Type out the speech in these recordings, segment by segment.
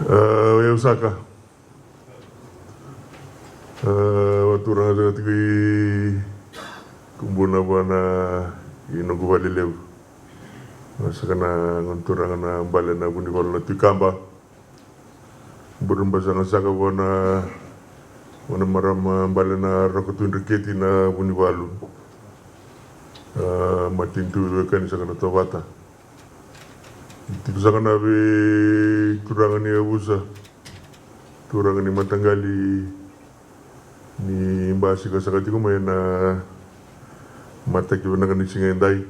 Oya usaka. Waturanga sa tiki kumbuna bana inugu balileu. Sakana ngonturanga na bale na bundi wala tikamba. Burumba sanga saka wana marama bale na rakutu riketi na bundi walu. Matintu wekani sakana tawata. Tiku sakana be turanga ni abusa. Turanga ni matanggali ni mbasi ka sakati ko may na mataki na kanising enday.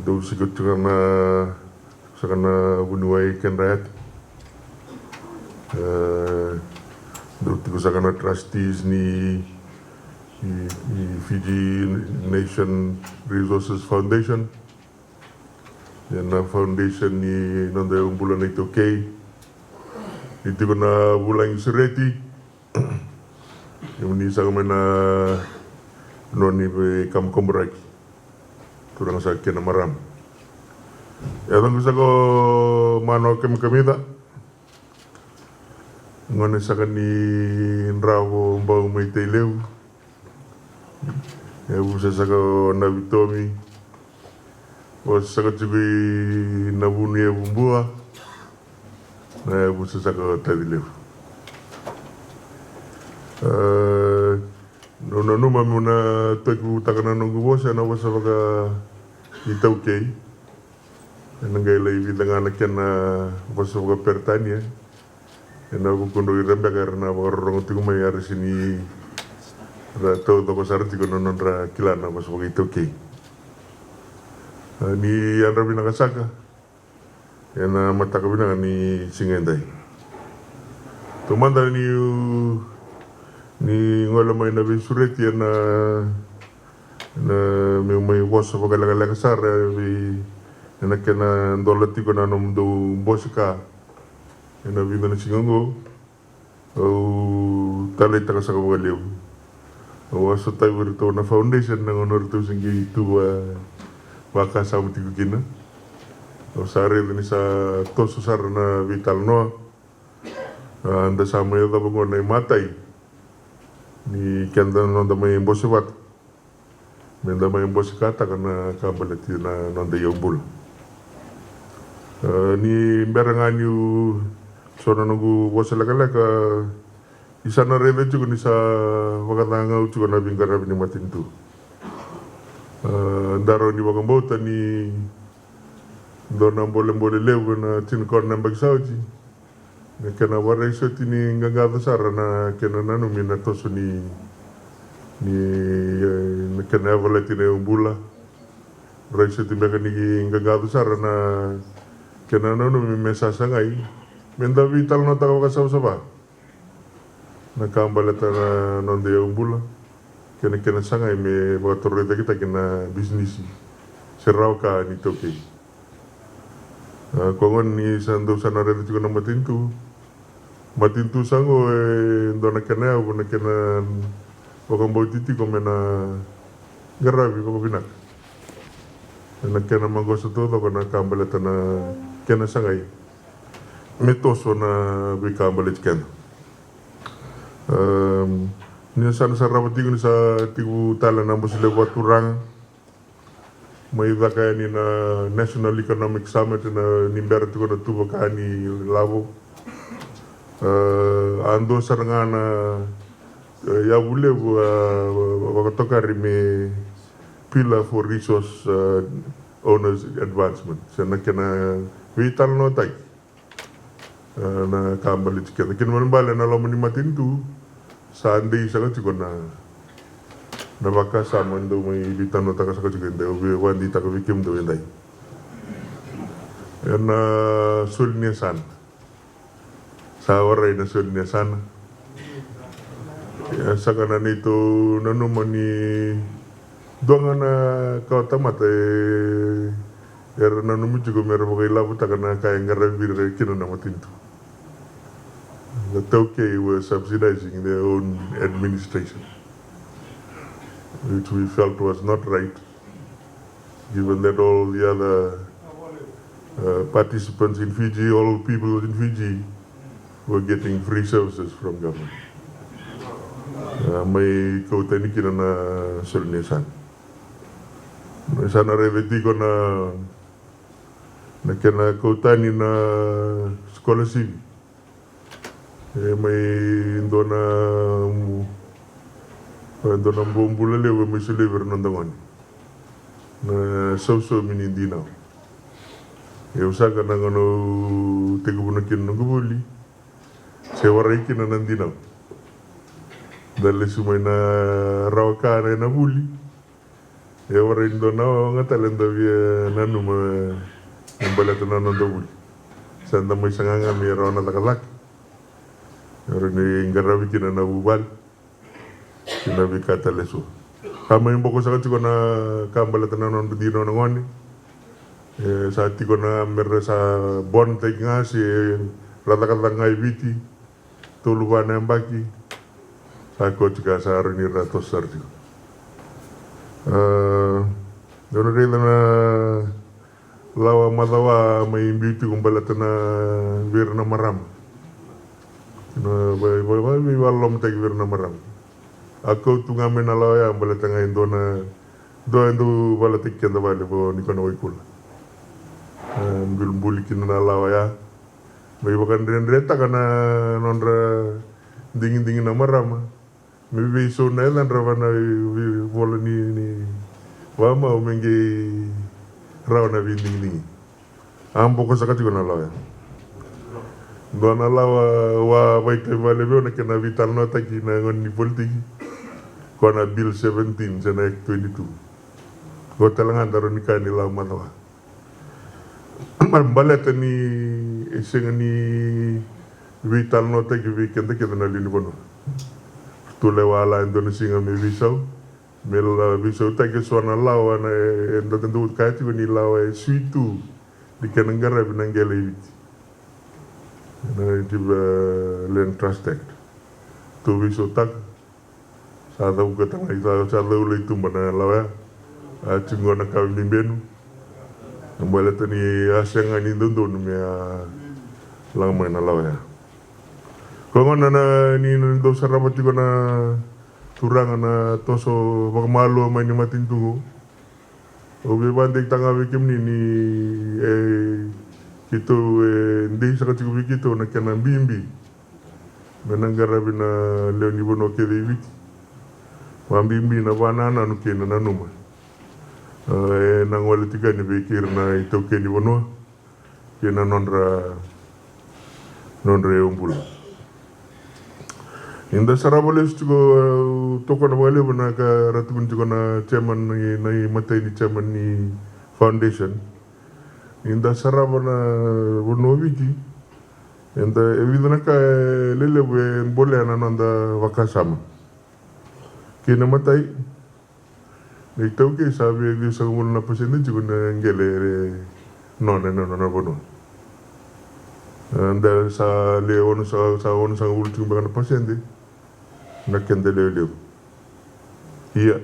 Do sigot na sakana bunuay kenrayat. Do tiku sakana trustees ni Fiji Nation Resources Foundation. Yan na foundation ni nanda yung bulan na ito kay. Ito ko na bulan yung sureti. Yung nisa kami na noni be kam kombraki. Turang sa akin na maram. Yatang gusto ko mano kamida. Ngon sa kani rawo mbao may tailew. Yabusa sa ko na Vitomi. O sa ko tsugi nabuni ya bumbua. Na yabusa sa ko tadilew. No mami na toiku takana nunggu bosa na wasa baka itau kei. Nangay lai vidanga na kena wasa baka pertania. Na bukundo irembe karena orang tiku mai aris ini tau toko sarti kono nondra kilana wasa baka itau kei. Ni andra binanga saka. Yana mataka binanga ni singendai. Tumanda ni ngola may nabi sureti na may wasa pagalaga sar na kena dolati ko na nom do bosika na vida na singongo o talay taka sa kawaliw wasa tayo rito na foundation na honor to singi tu baka sa mutiku kina o sare ni sa toso sar na vital no anda sama ya tapos na matay ni kenda nonda may bosi wat menda may bosi kata kana kabalati na nonda yobul ni berangan yu sona nunggu bosi laka isa na rede juga ni sa wakatanga juga na bingkara ni matintu daro ni wakambota ni dona boleh lew na tinkor na bagsauji kena warai so tini ngangada sara na kena nanu mina toso ni kena valati na umbula rai so tini beka ni ngangada sara na kena nanu mi mesa sangai menda vital no taka waka saba na kambalata na nonde umbula kena sangai me waka torreta kita kena bisnisi serau ka ni toke kongon ni sando sanare juga na matintu sango dona kena o na kena wakang bautiti ko mena garabi ko binak na kena mangoso todo ko na kambaleta na kena sangai metoso na bi kambalet kena ni sana sarabati ko ni sa tigu tala na musile waturang may kaya ni na National Economic Summit na nimbera ko na tuba ka ni labo ando sarangana ya bule wakatokari me pillar for resource owners advancement sana kena vital no tai na kambali tiketa kin manbale na lo ni matintu sande isa ko na baka sama ndo may vital no taka sa ko tikenda wandi taka vikim do endai na sulnya san sa waray na sud niya sana. Sa kanan ito nanuman ni doang na kautamat era nanuman juga meron mo kay labot na kaya ngarabir kino na matinto. The Tokay were subsidizing their own administration, which we felt was not right, given that all the other participants in Fiji, all people in Fiji were getting free services from government. May kautani kina na solnesan. Sana reveti ko na kena kautani na scholarship. May dona bumbula lewe may suliver nandangon. Na so minindinaw. Usaga na ngano tegubunakin ng gubuli. Sewaray kina nandinaw. Dali sumay na rawakare na buli. Ewaray ndo na nga talenda via nanuma yung balata na nanda buli. Sanda may sanganga may raw na takalaki. Ewaray ni ngarawi kina na bubal. Kinabi kataleso. Kama yung bako sa katsi ko na kambalata na nanda dino na ngoni. Sa ati ko na meron sa bontek nga si ratakatang nga ibiti. Tuluban na yung baki. Ako juga sa ni ratos sarjo. Doon rin na lawa madawa may imbiti kung balata na vir na maram. May walom tag vir na maram. Ako tu ngamen na lawa ya balata ngayon doon balata kenda bali bo ni kono wikula. Bulikin na lawa ya. May bakan rin reta kana nondra dingin na maram. Maybe so na lang rawana wala ni wama umengi rawana binding. Ambo ko sa katiko na lawa. Doon na lawa wa baita valebe na kena vital nota kina ngon ni politiki. Kona bill 17 sa na 22. Ko talangan daro ni kanila manawa. Baleta ni isinga ni vital nota ki weekend kita na lini bono. Tule wala Indonesia me visau mel visau take suana lawa na enda tentu kati ni lawa suitu di kanangara binangele viti na tiba len trusted tu visau tak sada ukatang ita sada ulai tu mana lawa cingona kami benu mbala tani asenga ni dondon me lama na lawa ya. Kung na ni do sarabati ko na turang na toso magmalo may ni matintungo. Obe banding tanga wikim ni kito hindi sa katiko kito na kanang bimbi. Menanggarabi na leon ibono kede wiki. Wambimbi na banana no kena nanuma. Nang wala tiga ni bekir na ito keni bono. Kena nonra umbula. Inda saraboles juga toko na wale na ka ratun juga na chairman na matay ni chairman ni foundation. Inda sarabo na wiki. Inda evident na ka lele bole na nanda wakasama. Kina matay. Ito ke sabi di sa muna na pasyente juga na ngele no bono. Anda sa leon sa ultimo baka na pasyente. Nakendele leo. Iya.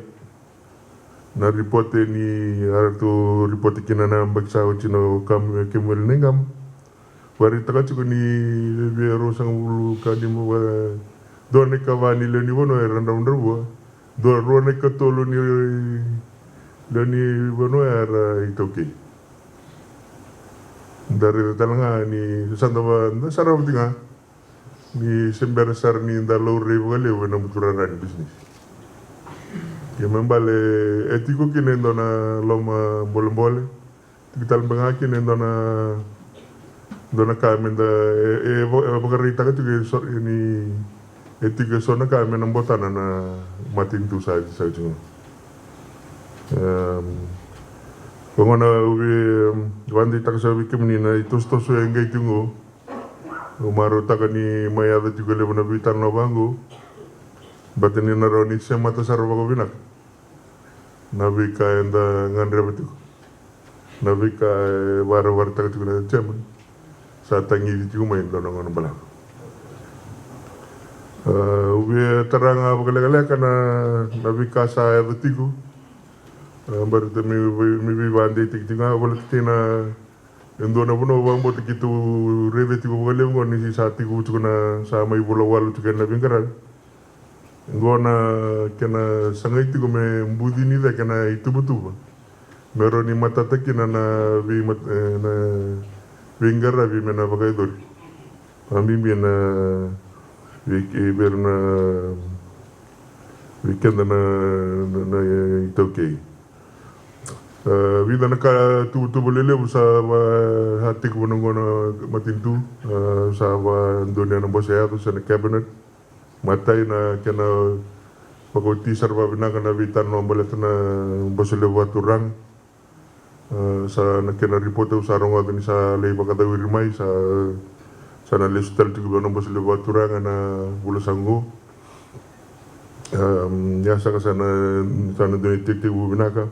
Na reporte ni arto reporte kina na bagsa chino kam kemel nengam. Wari takati ko ni biero sang ulu kadimo done kawani le ni bono randa ndruwa. Do rone katolo ni le bono era itoki. Dari talanga ni sandaba sarau tinga. Ni semberesar ni dalau revo le wena muturaran bisnis. Ke membale etiko kine dona loma bolembole. Tikital benga kine dona kamenda bagarita ka tuge ni etiko sona kamena mbotana na matin tu sa jungo. Pengona ubi wandi taksabi kemnina itu stoso engai jungo. Umaru takani mayada juga le bona bitan no bangu. Batini na roni se mata sarwa ko binak. Nabi ka enda ngandre betu. Nabi ka war tak juga na chairman. Sa tangi di juga main dono ngono bala. Ubi teranga bagale kana nabi ka sa betiku. Baru mi bandi tik tinga bola tina Endona puno bang bot kitu reve tigo bole ngoni si sati ku tukuna sa mai bola walu tukena bingara. Ngona kena sangai tigo me mbudi ni da kena itu betul. Mero ni matata kina na vi na bingara vi mena bagai dor. Kami na vi berna vi kena na itu okay. Vida naka tu bolele sa hati ko ngono matintu sa dunia na bosaya tu sa cabinet matai na kena pagoti sarva binaka na vitan no bolet na bosele waturang sa na kena report sa ronga ni sa lei bakata wirimai sa na listal tu no bosele waturang na bulasango ya sa sana doni tete binaka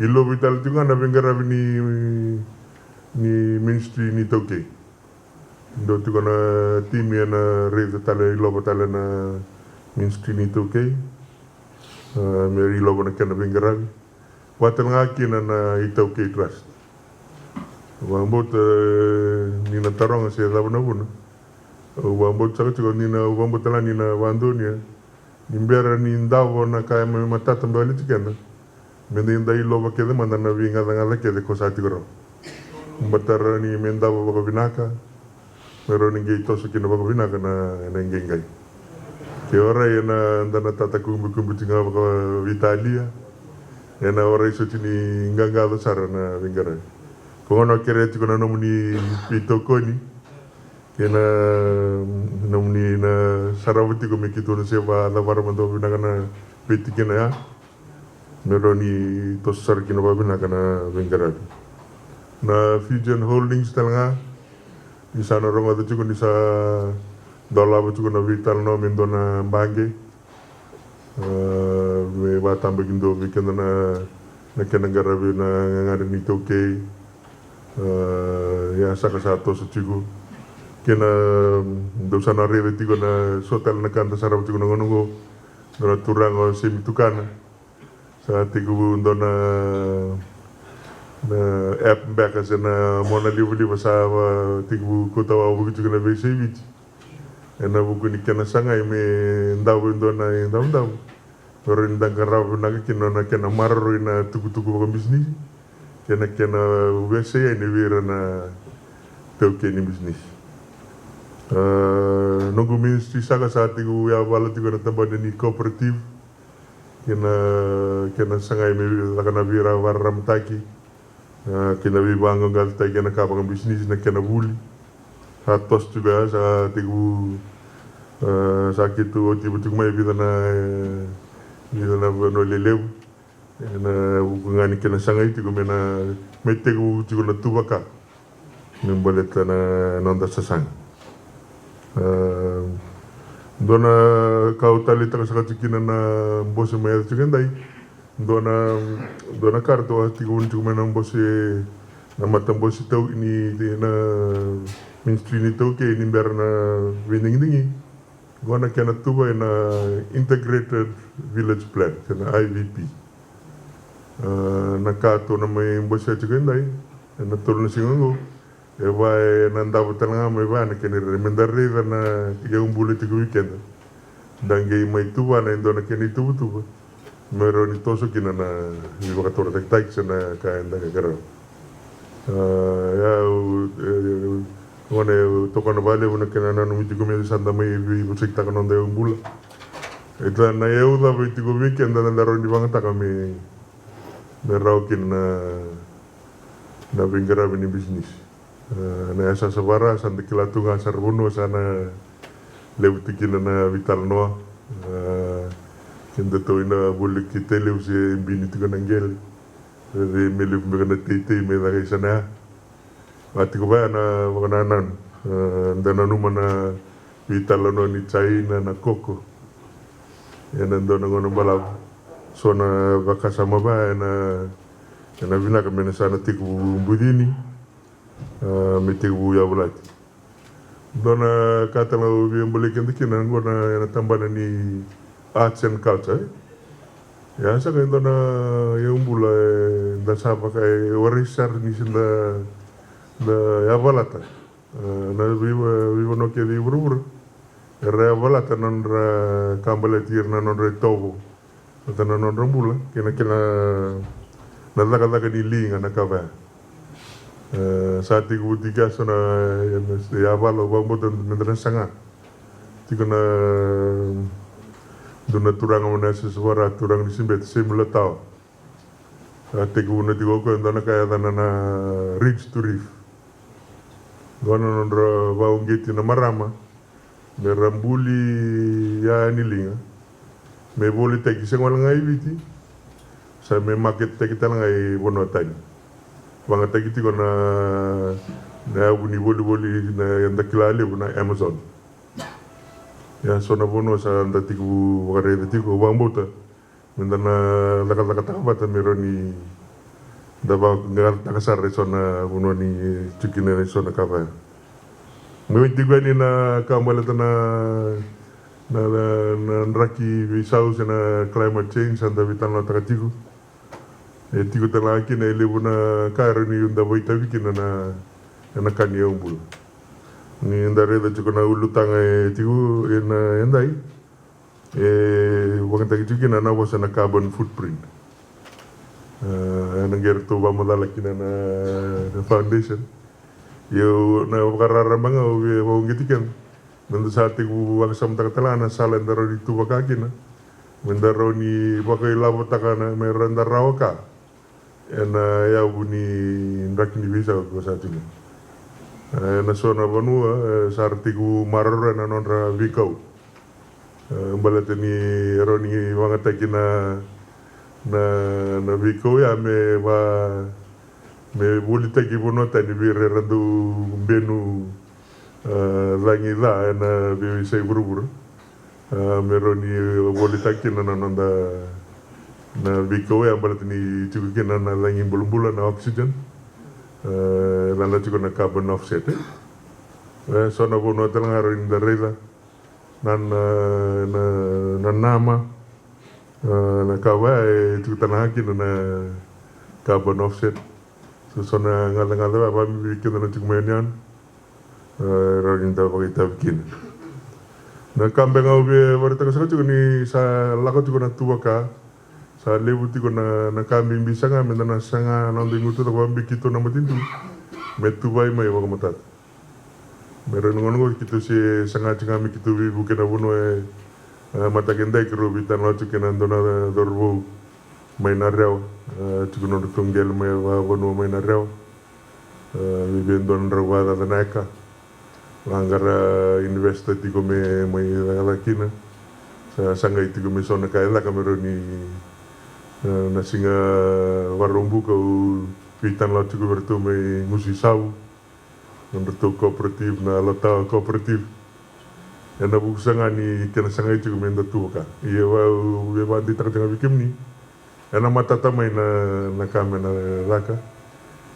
ilo vital juga na bengara ni ministry ni toke. Do tu kana tim na reza tale ilo batale na ministry ni toke. Meri ilo bana kana bengara. Watan ngaki na itoke trust. Wambot ni na tarong se da bana buna. Wambot saka tuko ni na wambot la ni na wandonia. Nimbera ni ndawo na kaya matata mbali tikana. Mendinda ilo bakede mandana vinga ngala kede kosati goro. Batara ni menda baka binaka. Pero ni gito sa kina baka binaka na nengengay. Ke ora yana ndana tata kumbi tinga baka Italia. Yana ora iso tini ngangalo sara na vingara. Kono kere tiko na nomuni pitokoni. Kena nomuni na sarawati ko mikito na seba la para mando binaka na pitikina ya. Meroni tosar kina babina kana bengarabi. Na Fusion Holdings talanga di sana ronga tu juga di sa dola tu juga na vital no mendona bange. Me batam begindo weekend na kena garabi na ngare ni toke. Ya saka satu secugo. Kena do sana reve tigo na sotel na kanta sarap tigo na ngongo. Na turang o semi tukana. Sa tigo na app back as na mona libu sa tigo kota wa buku na besi bit na buku ni kena sangai me ndaw na ndaw pero ndang karaw na kino na kena marro na tuku ko bisnis kena wese ni wira na tauke ni bisnis nunggu ministry saka sa tigo ya wala tigo na tamba ni cooperative kena sangai me lakana vira waram taki kena vibango gal tai kena kapang bisnis na kena buli hatos juga sa tigu sakit tu tibu mai vida na no lelew na ngani kena sangai tigu mena metegu tigu na tubaka membolet na nanda sasang dona kau tali taka sakatikina na bose mai tukendai dona karto tigo untuk menang bose na matam bose tau ini na ministry ni tau ke ini ber na winning gona kena tuba na integrated village plan na IVP na kato na mai bose tukendai na turun singongo vai nanda butanga mai va na kene remendare na yung bulit tigo weekend dange mai tuba na indona kene tuba mero ni toso kina na ni bakatora tak sana kain da gara ya ngone tokana bale una kena na no mitigo me sanda mai vi busikta kana nda umbula eta na eu da mitigo weekend na ndaro ni bangata kami merau kina na bingara bini bisnis na asa sabara sanda kilatunga sarbuno sana leutikina na vital no kenda to ina boleh kita leu se bini tu kan angel de melu merana tete me da sana mati ko ba na wakanan dana numa na vital no ni China na koko yana ndo na ngono bala sona bakasama ba na vina ka mena sana tiku budini me tiku ya bulat dona katala bi boleh kenda kina ngona yana tambana ni arts and culture ya sa kaya na yung bula da sa pa kay warisar ni sila ya valata na vivo no ke di burubur re valata non ra kambale tir na non re tobo na non rambula kena na laga di linga na kava saat iku tiga sona ya valo bambo dan sanga tiga na duna turang mana sesuara turang disimbet semula tau tiga una tiga ko ndana kaya na ridge to reef gona nondra baung geti na marama me rambuli ya nilinga me boli tegi sengwal ngai viti sa me market tegi tal ngai bono tani banga tegi tigo na buni boli na yanda kilale na Amazon ya sona bono sa nda tigo wakare tigo bambota mendana laka takabata meroni daba ngal takasar sona bono ni cikine sona kava me tigo ni na kamala na raki visau sena climate change anda vitana takatigo tigo tala kina elebu na karani unda boita vikina na kani umbul ni ndare da chuko na ulutanga tigo ena endai wakanta kina na wasa na carbon footprint na gerto ba modala kina na foundation yo na karara manga o ngitikan nando saat tigo wakasam takatala na sala ndaro di tuba kakina mendaro ni bakai labo takana meranda rawaka ena ya buni ndak ni visa ko saat ini na sona vanua sartigu marora na nonra vikau mbalateni roni wangataki na vikau ya me bulitaki bonota ni bire randu benu langi la na bi sei burubur me roni bulitaki na nonda na vikau ya mbalateni tukina na langi bulumbula na oxygen lana tigo na carbon offset sona bono talanga in the rela na nama na kawa tigo tanaki na carbon offset so sona ngala ba mi kina na tigo menyan rin da bagita bikin na kambe ngaube warta ka tigo ni sa lako tigo na tuwaka sa lebu tigo na kami bisa nga mendana sanga nando ngutu to bambi kito na matintu metu bai mai wa matat meron ngongo kito si sanga kami kito bi bukena bono mata kendai kro bitan lo kena ndona dorbo mai na rew tigo no tongel mai wa bono mai na rew bi bendon rawada da naka langara investa tigo me mai la kina sa sanga tigo me sona kaela kameroni na singa warumbu kau pitan la tigo bertu me musi sau bertu kooperatif na lata kooperatif ena bu sanga ni kena sanga tigo me ndatu ka ia wa di tak tengah bikim ni ena mata tamai na kamena laka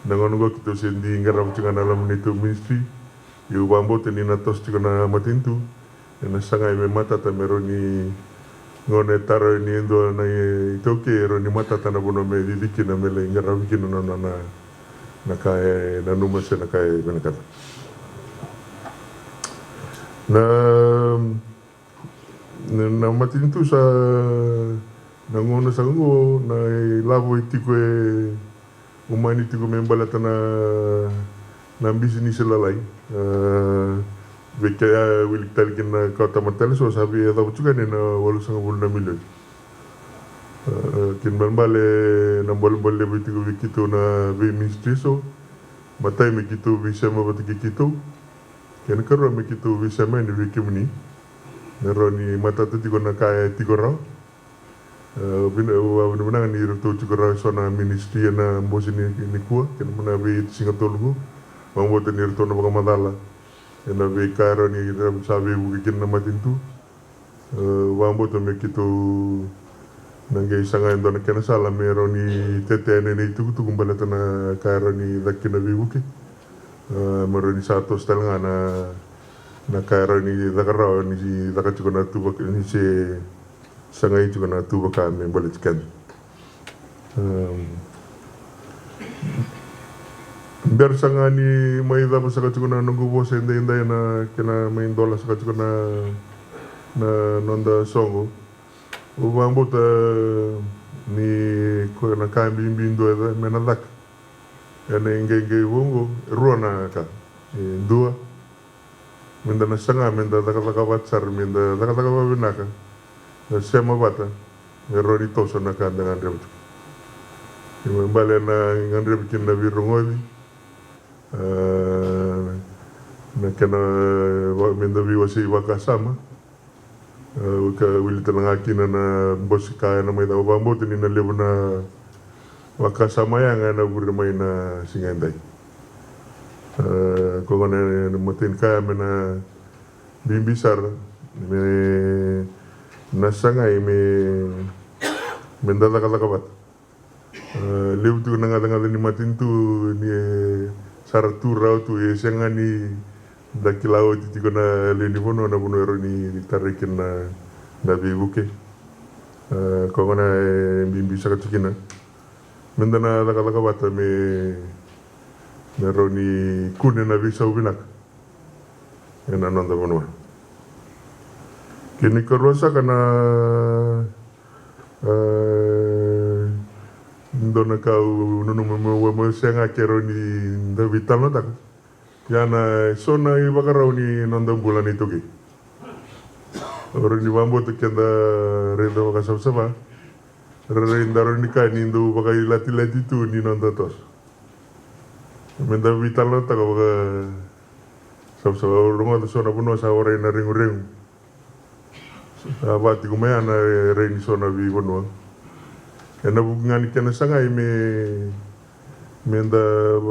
nangon go kito sendi ngaram tinga dalam nitu ministry yu bambo teni na tos tigo na matintu ena sanga me mata tameroni ngone taro ni endo na itoke ro ni mata tana bono me didiki na mele ngara wiki no na kai na numa se na kai benakata na matin tu sa na ngone sango na lavo itiko umani tiko membala tana na bisini selalai Vekaya wilik talikin na kota matali so sabi ada juga ni na 850 million. Kin bale na bol lebih tigo na vi ministry so matai me kitu bisa mabati kitu ken karo me kitu bisa me ni wikimni neroni mata tu tigo na kaya tigo ra bina ni rutu tigo ra so na ministry na mbosi ni kuwa ken muna vi singatolgu mambote ni rutu na bagamadala ena ve karo ni ram sabe bukin na matintu wambo to me kito nange sanga endo na kena sala mero ni tete ni tu kumbala na karo ni dakina vi buki mero ni sato stelanga na karo ni dakara ni dakachiko na tu ni se sanga itu na tu baka me bolitkan Biar sangani mai da pasaka chukuna nungu bose inda na kena main dola saka chukuna na nonda songo. Ubang bota ni ko na kambi mbindo da mena dak. Ene ngenge wongo ruana ka. Dua. Minda na sanga minda taka watsar minda taka wabinaka. Na sema bata. Ngeroni toso na kanda ngandrep. Bale na ngandrep kin na virungoli. Na kena minda viwasi wakasama. Ka wili talanga kina na bosi kaya na may daw bambo tini na levo na wakasama yang na buri may na singenday. Kung ano matin kaya may na bimbisar may nasangay may dalaka-lakabat. Levo tu na nga ni matin tu ni saratura tu siyang ni dakilao titi ko na lini pono na puno ero ni tarikin na bibuke. Kung na bimbisa ka tikina. Menda na laka-lakabata meron ni kunin na bisa ubinak. Yan anong pono. Kini karosa ka na ndona ka nunung siya nga kero ni Davital no tak. Yana sona ibakarau ni nondang bulan itu ki. Orang di bambu tu kenda renda wakasab-saba. Renda ni kan indu bakai lati-lati tu ni nonda tos. Menda vital no tak baka sab-saba rumah tu sona puno sa orang na ring-ring. Abati kumaya na ring sona bi puno. Kena bukan kena sangai menda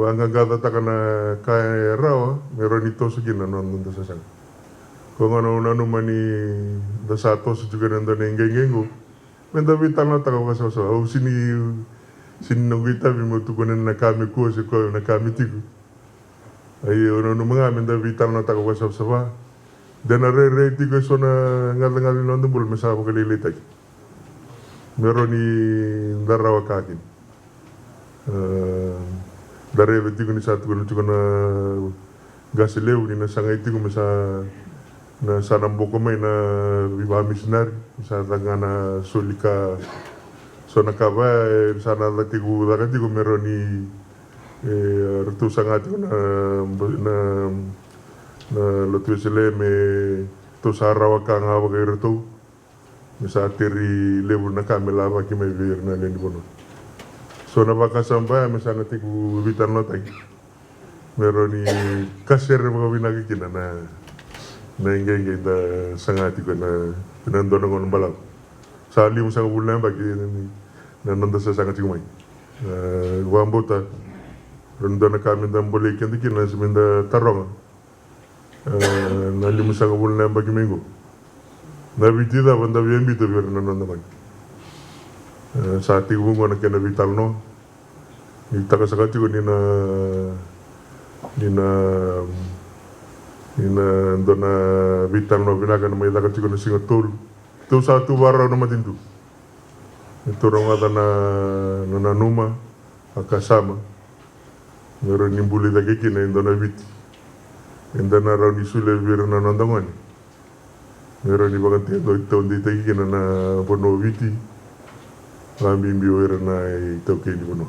angagada takana kaya rawa meron ito sa gina non sa sasang. Kung ano mani da sato sa juga nanda nengengengo menda vital na taka kasaso au sini nungita bimo tukunan na kami ko si ko na kami tiku. Ay ono mga menda vital na taka kasasaba. Dan re tiku so na ngal nonda bul mesaba kalilitay. Meron ni darawa kakin. Dari betiku ni satu kalau cukup na gasileu ni na sangai tiku masa na sanam boko mai na viva missionary sa tangana solika sona kaba sana latiku lagatiku meroni rtu sangat na lotu sele me to sarawa kanga bagai rtu misa teri lebu na kamela baki mai vir na lendi bono. So na baka sampai misalnya tiku bitan lo tadi, meroni kasir mga binagikina na ingay da sangat tiku na pinando ng balaw. Sa alim sa bulan bagi na nanda sa sangat tiku may. Wambota, rondo na kami da boleh kian tikin na seminda tarong. Na alim sa bulan bagi minggu. Na bitida banda biyan bito biar na nanda may. Sa tiku mo na kena vital no. Itaka sakati ko nina dona vital no binakan may lakati ko na singatul. Ito satu baraw na matindu. Ito rong ata na nanuma akasama. Meron nimbuli lagi kina dona viti. Enda na raw ni sule bira na nandangani. Meron ni bagan tiado ito hindi tagi kina na bono viti. Lambi mbiwera na ito kini bono.